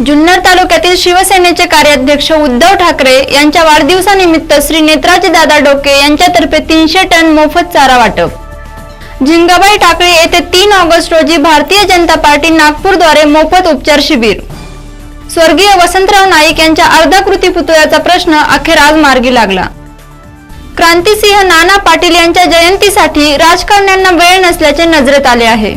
जुन्नर तालुक्यातील शिवसेनेचे कार्याध्यक्ष उद्धव ठाकरे यांच्या वाढदिवसानिमित्त श्री नेत्राजी दादा डोके यांच्यातर्फे 300 टन मोफत चारा वाटप। झिंगाबाई टाकळी येथे 3 ऑगस्ट रोजी भारतीय जनता पार्टी नागपूरद्वारे मोफत उपचार शिबिर। स्वर्गीय वसंतराव नाईक यांच्या अर्धाकृती पुतळ्याचा प्रश्न अखेर आज मार्गी लागला। क्रांतिसिंह नाना पाटील यांच्या जयंतीसाठी राजकारण्यांना वेळ नसल्याचे नजरेत आले आहे।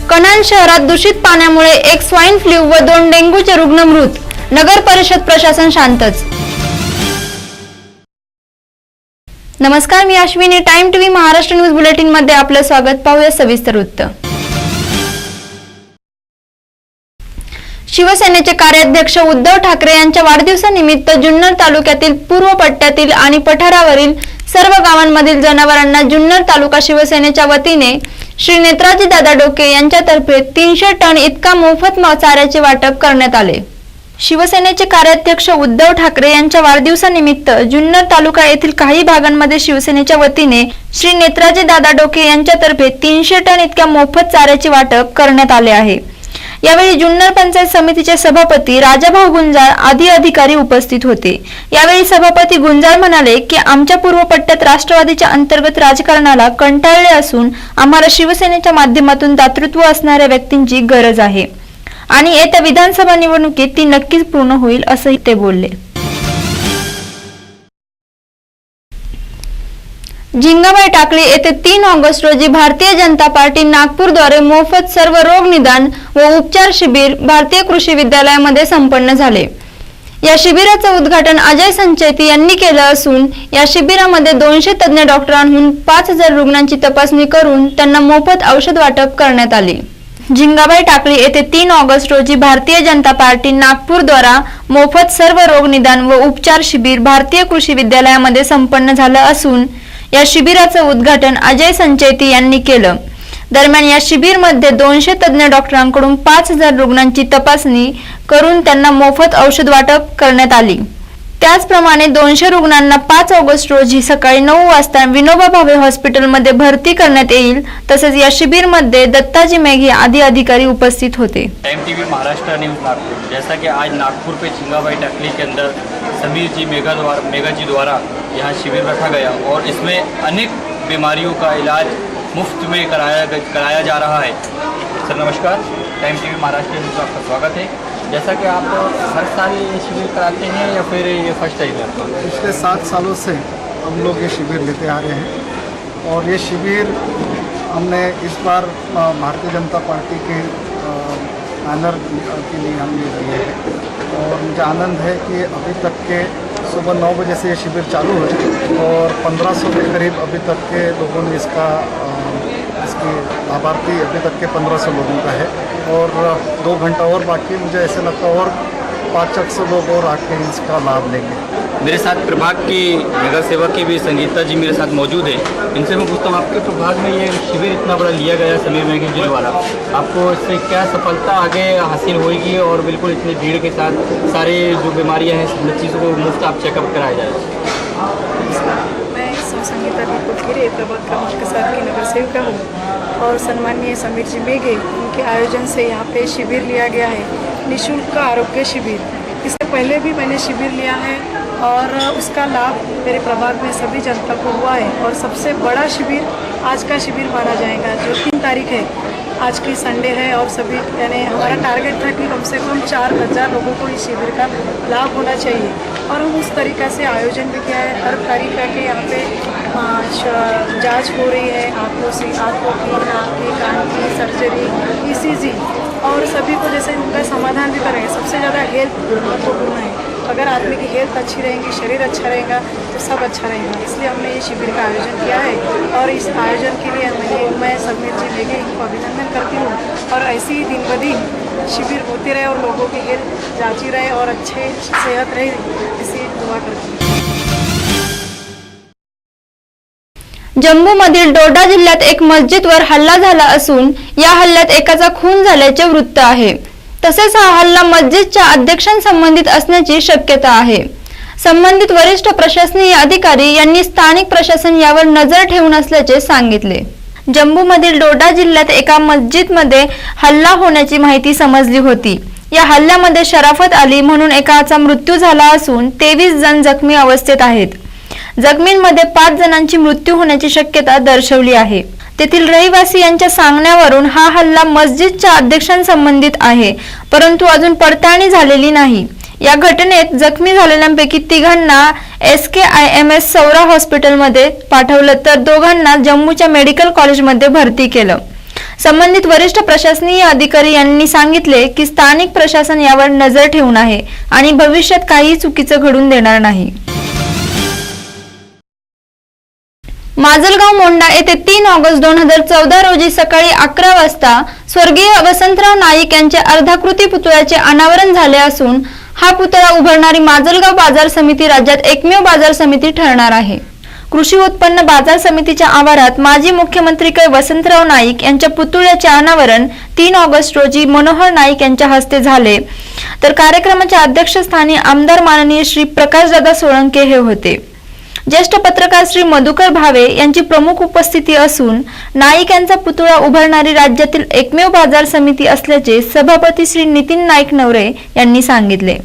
कणान शहरात दूषित पाण्यामुळे एक स्वाइन फ्लू व 2 डेंग्यूचे रुग्ण मृत। नगर परिषद प्रशासन शांतच। नमस्कार, मी Ashwini. Time TV Maharashtra news bulletin मध्ये आपले स्वागत। पाहूया सविस्तर वृत्त। शिवसेनेचे कार्याध्यक्ष उद्धव ठाकरे यांच्या वाढदिवसानिमित्त जुन्नर तालुक्यातील पूर्व पट्ट्यातील आणि पठारावरील सर्व गावांमधील जनावरांना जुन्नर तालुका शिवसेनेच्या वतीने श्री नेत्राजी दादा डोके यांच्यातर्फे 300 टन इतका मोफत चाऱ्याचे वाटप करण्यात आले। शिवसेनेचे कार्याध्यक्ष उद्धव ठाकरे यांच्या वाढदिवसानिमित्त जुन्नर तालुका येथील काही भागांमध्ये शिवसेनेच्या वतीने श्री नेत्राजी दादा डोके यांच्यातर्फे 300 टन इतक्या मोफत चाऱ्याचे वाटप करण्यात आले आहे। यावेळी जुन्नर पंचायत समितीचे सभापती राजाभाऊ गुंजाळ आदी अधिकारी उपस्थित होते। यावेळी सभापती गुंजाळ म्हणाले की आमच्या पूर्व पट्ट्यात राष्ट्रवादीच्या अंतर्गत राजकारणाला कंटाळले असून आम्हाला शिवसेनेच्या माध्यमातून दातृत्व असणाऱ्या व्यक्तींची गरज आहे आणि येत्या विधानसभा निवडणुकीत ती नक्कीच पूर्ण होईल असंही ते बोलले। झिंगाबाई टाकळी येथे 3 ऑगस्ट रोजी भारतीय जनता पार्टी नागपूरद्वारे मोफत सर्व रोग निदान व उपचार शिबिर भारतीय कृषी विद्यालयामध्ये संपन्न झाले। या शिबिराचे उद्घाटन अजय संचेती यांनी केले असून या शिबिरामध्ये 200 तज्ञ डॉक्टरांहून 5000 रुग्णांची तपासणी करून त्यांना मोफत औषध वाटप करण्यात आले। झिंगाबाई टाकळी येथे 3 ऑगस्ट रोजी भारतीय जनता पार्टी नागपूरद्वारा मोफत सर्व रोग निदान व उपचार शिबिर भारतीय कृषी विद्यालयामध्ये संपन्न झाले असून या शिबिराचे उद्घाटन अजय संचेती यांनी केले। दरम्यान या शिबिरमध्ये 200 तज्ञ डॉक्टरांकडून 5000 रुग्णांची तपासणी करून त्यांना मोफत औषध वाटप करण्यात आली। त्याचप्रमाणे 200 रुग्णांना 5 ऑगस्ट रोजी सकाळी 9 वाजता विनोबा भावे हॉस्पिटलमध्ये भरती करण्यात येईल। तसेच या शिबिरमध्ये दत्ताजी मेघे आदी अधिकारी उपस्थित होते। Time TV Maharashtra news Nagpur. जैसा कि आज नागपुर पे झिंगाबाई टाकली के अंदर समीर जी मेघा जी द्वारा यहाँ शिविर रखा गया और इसमें अनेक बीमारियों का इलाज मुफ्त में कराया जा रहा है। सर नमस्कार, टाइम टीवी महाराष्ट्र न्यूज में आपका स्वागत है। जैसा कि आप हर साल ये शिविर कराते हैं या फिर ये फर्स्ट टाइम है? पिछले 7 सालों से हम लोग ये शिविर लेते आ रहे हैं और ये शिविर हमने इस बार भारतीय जनता पार्टी के बैनर के लिए हम ये लिए हैं और मुझे आनंद है कि अभी तक के सुबह 9 बजे से ये शिविर चालू है और 1500 के करीब अभी तक के लोगों ने इसके लाभार्थी अभी तक के 1500 लोगों का है और 2 घंटा और बाकी। मुझे ऐसे लगता है और 500 लोग और आके इसका लाभ लेंगे। मेरे साथ प्रभाग की नगर सेवक की भी संगीता जी मेरे साथ मौजूद है। इनसे मैं पूछता हूँ, आपके प्रभाग में ये शिविर इतना बड़ा लिया गया समीर मेघे जी द्वारा, आपको इससे क्या सफलता आगे हासिल होगी और बिल्कुल इतनी भीड़ के साथ सारे जो बीमारियाँ हैं सब चीज़ों को मुफ्त आप चेकअप कराया जाए? मैं संगीता दीपक प्रभाग क्रमांक 7 की नगर सेविका हूँ और सम्माननीय समीर जी मेघे उनके आयोजन से यहाँ पे शिविर लिया गया है, निःशुल्क आरोग्य शिविर। इससे पहले भी मैंने शिविर लिया है और उसका लाभ मेरे प्रभाग में सभी जनता को हुआ है और सबसे बड़ा शिविर आज का शिविर माना जाएगा जो 3 तारीख है। आज की संडे है और सभी यानी हमारा टारगेट था कि कम से कम 4000 लोगों को इस शिविर का लाभ होना चाहिए और हम उस तरीक़ा से आयोजन भी किया है। हर तरीक़ा के यहाँ पे जांच हो रही है, आँखों की, नाक की, कान की सर्जरी, ECG और सभी को जैसे उनका समाधान भी करेंगे। सबसे ज़्यादा हेल्थ महत्वपूर्ण है। अगर आदमी की हेल्थ अच्छी रहेगी, शरीर अच्छा रहेगा तो सब अच्छा रहेगा। इसलिए हमने ये शिविर का आयोजन किया है और इस आयोजन के लिए मैं समीर जी मेघे इनको अभिनंदन करती हूँ और ऐसे ही दिन ब दिन शिविर होते रहे और लोगों की हेल्थ जांची रहे और अच्छे सेहत रहे, इसी दुआ करती हूँ। जम्मूमधील डोडा जिल्ह्यात एक मस्जिदवर हल्ला झाला असून या हल्ल्यात एकाचा खून झाल्याचे वृत्त आहे। तसेच हा हल्ला मस्जिदच्या अध्यक्षांसंबंधित असण्याची शक्यता आहे। संबंधित वरिष्ठ प्रशासकीय अधिकारी यांनी स्थानिक प्रशासन यावर नजर ठेवून असल्याचे सांगितले। जम्मूमधील डोडा जिल्ह्यात एका मस्जिदमध्ये हल्ला होण्याची माहिती समजली होती। या हल्ल्यामध्ये शराफत अली म्हणून एकाचा मृत्यू झाला असून 23 जण जखमी अवस्थेत आहेत. जखमींमध्ये 5 जणांची मृत्यू होण्याची शक्यता दर्शवली आहे. तेथील रहिवासी यांच्या सांगण्यावरून हा हल्ला मस्जिदच्या अध्यक्षांसंबंधित आहे, परंतु अजून पडताळणी झालेली नाही. या घटनेत जखमी झालेल्यांपैकी 3घांना SKIMS सौरा हॉस्पिटलमध्ये पाठवलं तर 2घांना जम्मूच्या मेडिकल कॉलेजमध्ये भरती केलं. संबंधित वरिष्ठ प्रशासकीय अधिकारी यांनी सांगितले की स्थानिक प्रशासन यावर नजर ठेवून आहे आणि भविष्यात काही चुकीचं घडून देणार नाही. माजलगाव मोंढा येथे 3 ऑगस्ट 2014 रोजी सकाळी 11 वाजता स्वर्गीय वसंतराव नाईक यांच्या अर्धाकृती पुतळ्याचे अनावरण झाले असून हा पुतळा उभारणारी माजलगाव बाजार समिती राज्यात एकमेव बाजार समिती ठरणार आहे. कृषी उत्पन्न बाजार समितीच्या आवारात माजी मुख्यमंत्री वसंतराव नाईक यांच्या पुतळ्याचे अनावरण 3 ऑगस्ट रोजी मनोहर नाईक यांच्या हस्ते झाले, तर कार्यक्रमाच्या अध्यक्षस्थानी आमदार माननीय श्री प्रकाशदादा सोळंके हे होते. ज्येष्ठ पत्रकार श्री मधुकर भावे यांची प्रमुख उपस्थिती असून नाईक यांचा पुतळा उभारणारी राज्यातील एकमेव बाजार समिती असल्याचे सभापती श्री नितीन नाईक नवरे यांनी सांगितले.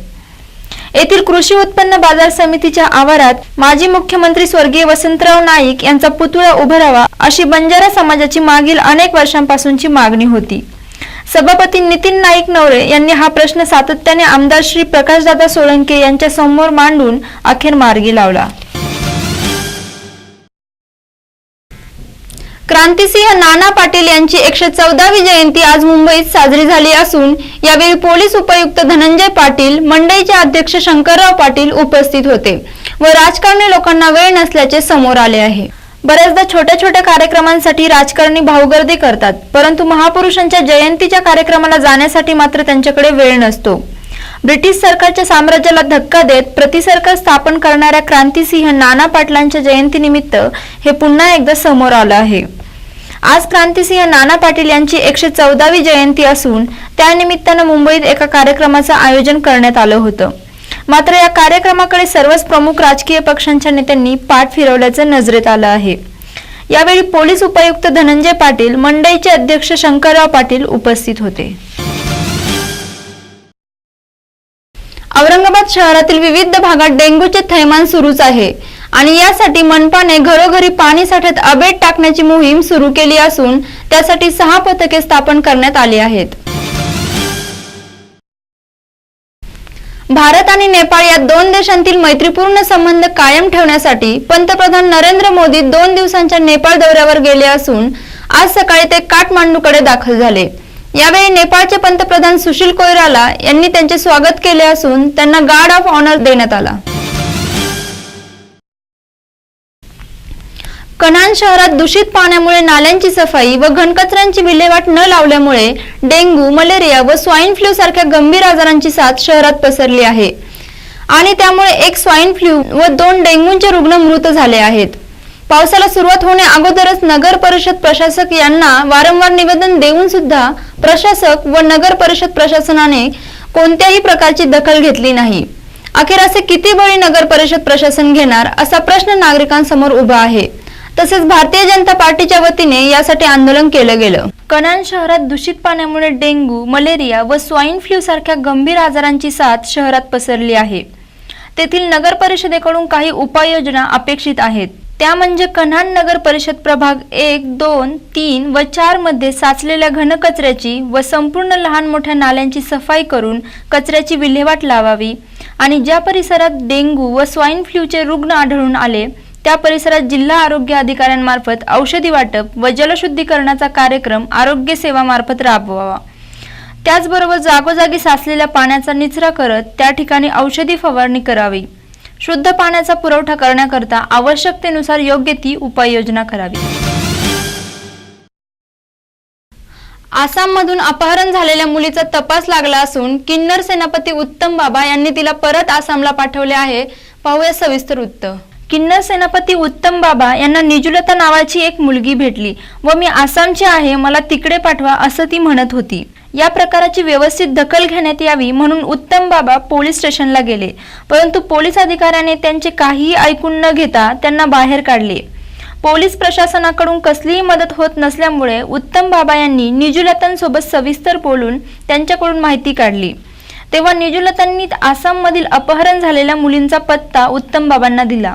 येथील कृषी उत्पन्न बाजार समितीच्या आवारात माजी मुख्यमंत्री स्वर्गीय वसंतराव नाईक यांचा पुतळा उभारावा अशी बंजारा समाजाची मागील अनेक वर्षांपासूनची मागणी होती. सभापती नितीन नाईक नवरे यांनी हा प्रश्न सातत्याने आमदार श्री प्रकाशदादा सोळंके यांच्या समोर मांडून अखेर मार्गी लावला. क्रांतिसिंह नाना पाटील यांची 114वी जयंती आज मुंबईत साजरी झाली असून यावेळी पोलीस उपायुक्त धनंजय पाटील, मंडईचे अध्यक्ष शंकरराव पाटील उपस्थित होते व राजकारणी लोकांना वेळ नसल्याचे समोर आले आहे. बऱ्याचदा छोट्या छोट्या कार्यक्रमांसाठी राजकारणी भाऊगर्दी करतात, परंतु महापुरुषांच्या जयंतीच्या कार्यक्रमाला जाण्यासाठी मात्र त्यांच्याकडे वेळ नसतो. ब्रिटिश सरकारच्या साम्राज्याला धक्का देत प्रतिसरकार स्थापन करणाऱ्या क्रांतिसिंह नाना पाटलांच्या जयंतीनिमित्त हे पुन्हा एकदा समोर आलं आहे. आज क्रांतिसिंह नाना पाटील यांची 114वी जयंती असून त्यानिमित्तानं मुंबईत एका कार्यक्रमाचं आयोजन करण्यात आलं होतं. मात्र या कार्यक्रमाकडे सर्वच प्रमुख राजकीय पक्षांच्या नेत्यांनी पाठ फिरवल्याचं नजरेत आलं आहे. यावेळी पोलीस उपायुक्त धनंजय पाटील, मंडईचे अध्यक्ष शंकरराव पाटील उपस्थित होते. औरंगाबाद शहरातील विविध भागात डेंग्यूचे थैमान सुरूच आहे आणि यासाठी मनपाने घरोघरी पाणी साठ्यात अबेट टाकण्याची मोहीम सुरू केली असून त्यासाठी 6 पथके स्थापन करण्यात आली आहेत. भारत आणि नेपाळ या 2 देशांतील मैत्रीपूर्ण संबंध कायम ठेवण्यासाठी पंतप्रधान नरेंद्र मोदी 2 दिवसांच्या नेपाळ दौऱ्यावर गेले असून आज सकाळी ते काठमांडूकडे दाखल झाले. यावेळी नेपाळचे पंतप्रधान सुशील कोइराला यांनी त्यांचे स्वागत केले असून त्यांना गार्ड ऑफ ऑनर देण्यात आला. कन्हान शहरात दूषित पाण्यामुळे नाल्यांची सफाई व घनकचऱ्यांची विल्हेवाट न लावल्यामुळे डेंग्यू, मलेरिया व स्वाईन फ्लू सारख्या गंभीर आजारांची साथ शहरात पसरली आहे आणि त्यामुळे 1 स्वाईन फ्लू व 2 डेंग्यूचे रुग्ण मृत झाले आहेत. पावसाला सुरुवात होण्या अगोदरच नगर परिषद प्रशासक यांना वारंवार निवेदन देऊन सुद्धा प्रशासक व नगर परिषद प्रशासनाने कोणत्याही प्रकारची दखल घेतली नाही. अखेर असे किती बळी नगर परिषद प्रशासन घेणार असा प्रश्न नागरिकांसमोर उभा आहे. तसेच भारतीय जनता पार्टीच्या वतीने यासाठी आंदोलन केलं गेलं. कन्हान शहरात दूषित पाण्यामुळे डेंग्यू, मलेरिया व स्वाईन फ्लू सारख्या गंभीर आजारांची साथ शहरात पसरली आहे. तेथील नगर परिषदेकडून काही उपाययोजना अपेक्षित आहेत. त्या म्हणजे कन्हान नगर परिषद प्रभाग 1, 2, 3 व 4 मध्ये साचलेल्या घनकचऱ्याची व संपूर्ण लहान मोठ्या नाल्यांची सफाई करून कचऱ्याची विल्हेवाट लावावी आणि ज्या परिसरात डेंग्यू व स्वाईन फ्लूचे रुग्ण आढळून आले त्या परिसरात जिल्हा आरोग्य अधिकाऱ्यांमार्फत औषधी वाटप व जलशुद्धीकरणाचा कार्यक्रम आरोग्य सेवा मार्फत राबवावा. त्याचबरोबर जागोजागी साचलेल्या पाण्याचा निचरा करत त्या ठिकाणी औषधी फवारणी करावी. शुद्ध पाण्याचा पुरवठा करण्याकरता आवश्यकतेनुसार योग्य ती उपाययोजना करावी. आसाममधून अपहरण झालेल्या मुलीचा तपास लागला असून किन्नर सेनापती उत्तम बाबा यांनी तिला परत आसामला पाठवले आहे. पाहूया सविस्तर वृत्त. किन्नर सेनापती उत्तम बाबा यांना निजुलता नावाची एक मुलगी भेटली व मी आसामची आहे, मला तिकडे पाठवा असं ती म्हणत होती. या प्रकाराची व्यवस्थित दखल घेण्यात यावी म्हणून उत्तम बाबा पोलीस स्टेशनला गेले, परंतु पोलीस अधिकाऱ्याने त्यांचे काहीही ऐकून न घेता त्यांना बाहेर काढले. पोलीस प्रशासनाकडून कसलीही मदत होत नसल्यामुळे उत्तम बाबा यांनी निजुलतांसोबत सविस्तर बोलून त्यांच्याकडून माहिती काढली. तेव्हा निजूलतांनी आसाममधील अपहरण झालेल्या मुलींचा पत्ता उत्तम बाबांना दिला।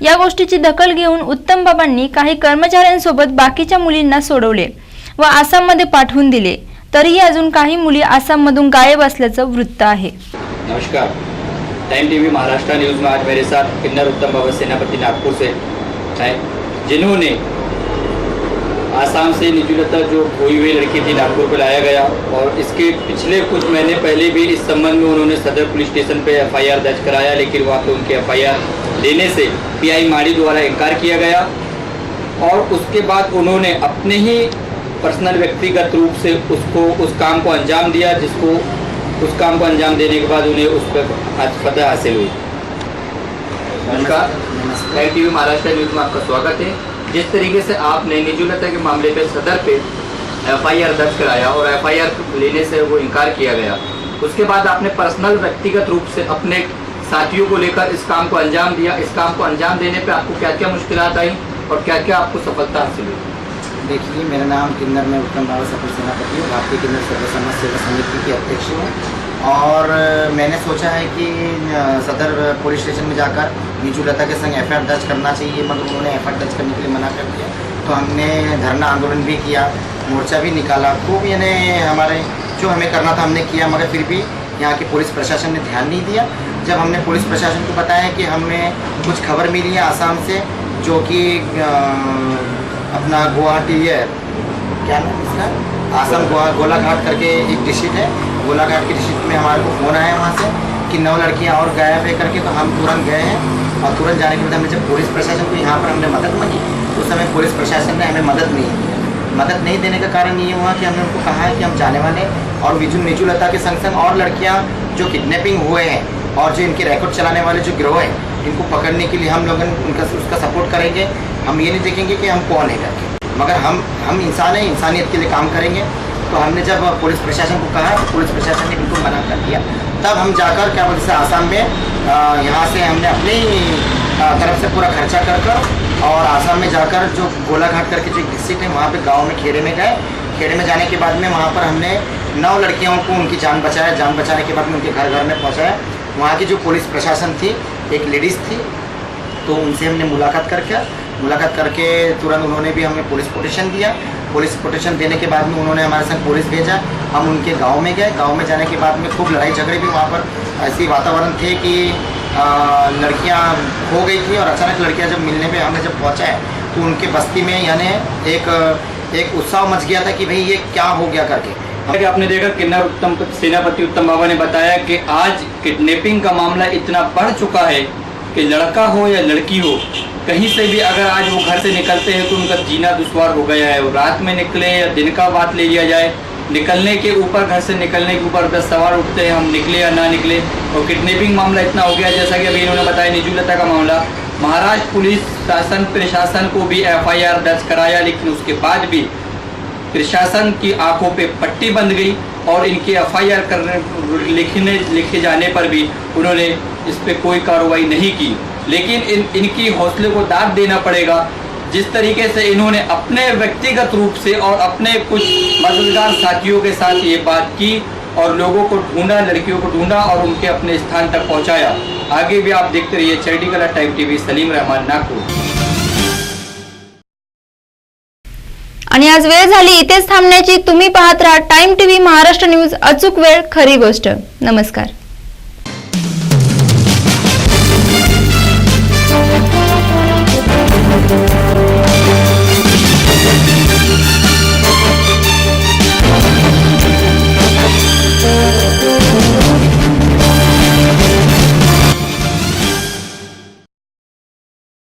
या गोष्टीची दखल घेऊन उत्तम बाबांनी काही कर्मचाऱ्यांसोबत बाकीच्या मुलींना सोडवले व आसाममध्ये पाठवून दिले। तरीही अजून काही मुली आसाममधून गायब असल्याचं वृत्त आहे। नमस्कार, टाइम टीवी महाराष्ट्र न्यूज़ में आज मेरे साथ किन्नर उत्तम बाबा सेनापति नागपुर से हैं, जिन्होंने आसाम से निजूलता जो खोई हुई लड़की थी नागपुर को लाया गया और इसके पिछले कुछ महीने पहले भी इस संबंध में उन्होंने सदर पुलिस स्टेशन पे एफआईआर दर्ज कराया, लेकिन वहाँ पे उनके एफआईआर देने से पीआई माड़ी द्वारा इनकार किया गया और उसके बाद उन्होंने अपने ही पर्सनल व्यक्तिगत रूप से उस काम को अंजाम दिया, जिसको उस काम को अंजाम देने के बाद उन्हें उस पर आज फतह हासिल हुई। नमस्कार, टाइम टीवी महाराष्ट्र न्यूज़ में आपका स्वागत है। जिस तरीके से आपने निजूलता के मामले पे सदर पे एफआईआर दर्ज कराया और एफआईआर लेने से वो इनकार किया गया, उसके बाद आपने पर्सनल व्यक्तिगत रूप से अपने साथियों को लेकर इस काम को अंजाम दिया। इस काम को अंजाम देने पे आपको क्या क्या मुश्किलात आई और क्या क्या आपको सफलता हासिल हुई? देखिए, मेरा नाम किन्नर में उत्तम बाबा सफल सेनापति हूँ, भारतीय किन्नर सर्व समाज सेवा समिति के अध्यक्ष हूँ। और मैंने सोचा है कि सदर पुलिस स्टेशन में जाकर निजूलता के संग एफआईआर दर्ज करना चाहिए, मगर उन्होंने एफआईआर दर्ज करने के लिए मना कर दिया। तो हमने धरना आंदोलन भी किया, मोर्चा भी निकाला, खूब यानी हमारे जो हमें करना था हमने किया, मगर फिर भी यहाँ के पुलिस प्रशासन ने ध्यान नहीं दिया। जब हमने पुलिस प्रशासन को बताया कि हमें कुछ खबर मिली है आसाम से, जो कि अपना गुवाहाटी है, क्या नाम इसका, आसाम गोलाघाट करके एक डिस्ट्रिक्ट है, गोलाघाट की डिस्ट्रिक्ट में हमारे को फ़ोन आया वहाँ से कि 9 लड़कियाँ और गायब है करके। तो हम तुरंत गए हैं और तुरंत जाने के बाद हमने जब पुलिस प्रशासन को यहाँ पर हमने मदद मांगी, उस समय पुलिस प्रशासन ने हमें मदद नहीं दी। मदद नहीं देने का कारण ये हुआ कि हमने उनको कहा है कि हम जाने वाले और निजूलता के संग संग और लड़कियाँ जो किडनैपिंग हुए हैं और जो इनके रिकॉर्ड चलाने वाले जो गिरोह है, इनको पकड़ने के लिए हम लोग उसका सपोर्ट करेंगे। हम ये नहीं देखेंगे कि हम कौन है करके, मगर हम इंसान हैं, इंसानियत के लिए काम करेंगे। तो हमने जब पुलिस प्रशासन को कहा तो पुलिस प्रशासन ने बिल्कुल मना कर दिया। तब हम जाकर क्या बोलते हैं आसाम में यहाँ से हमने अपनी तरफ से पूरा खर्चा कर और आसाम में जाकर जो गोलाघाट करके जो डिस्ट्रिक्ट है वहाँ पे गांव में खेड़े में गए। खेड़े में जाने के बाद में वहाँ पर हमने 9 लड़कियों को उनकी जान बचाया। जान बचाने के बाद में उनके घर में पहुँचाया। वहाँ की जो पुलिस प्रशासन थी, एक लेडीज़ थी, तो उनसे हमने मुलाकात करके तुरंत उन्होंने भी हमें पुलिस प्रोटेक्शन दिया। पुलिस प्रोटेक्शन देने के बाद में उन्होंने हमारे संग पुलिस भेजा। हम उनके गांव में गए। गांव में जाने के बाद में खूब लड़ाई झगड़े भी वहाँ पर ऐसी वातावरण थे कि लड़कियाँ खो गई थी और अचानक लड़कियाँ जब मिलने पे हमने जब पहुँचा है तो उनके बस्ती में यानी एक उत्साह मच गया था कि भाई ये क्या हो गया करके। आपने देखा किन्नर उत्तम सेनापति उत्तम बाबा ने बताया कि आज किडनैपिंग का मामला इतना बढ़ चुका है कि लड़का हो या लड़की हो, कहीं से भी अगर आज वो घर से निकलते हैं तो उनका जीना दुश्वार हो गया है। वो रात में निकले या दिन का बात ले लिया जाए, निकलने के ऊपर, घर से निकलने के ऊपर 10 सवाल उठते हैं, हम निकले या ना निकले। और किडनैपिंग मामला इतना हो गया, जैसा कि अभी इन्होंने बताया निजूलता का मामला, महाराष्ट्र पुलिस शासन प्रशासन को भी एफआईआर दर्ज कराया, लेकिन उसके बाद भी प्रशासन की आंखों पे पट्टी बंध गई और इनके एफआईआर लिखे जाने पर भी उन्होंने इस पे कोई कार्रवाई नहीं की। लेकिन इनकी हौसले को दाद देना पड़ेगा, जिस तरीके से इन्होंने अपने व्यक्तिगत रूप से और अपने कुछ मददगार साथियों के साथ ये बात की और लोगों को ढूंढा, लड़कियों को ढूंढा और उनके अपने स्थान तक पहुंचाया। आगे भी आप देखते रहिए charity colour time TV, Salim Rahman, Nagpur. आणि आज वेळ झाली इथेच थांबण्याची। तुम्ही पाहत राहा टाइम टीव्ही महाराष्ट्र न्यूज, अचूक वेळ खरी गोष्ट। नमस्कार।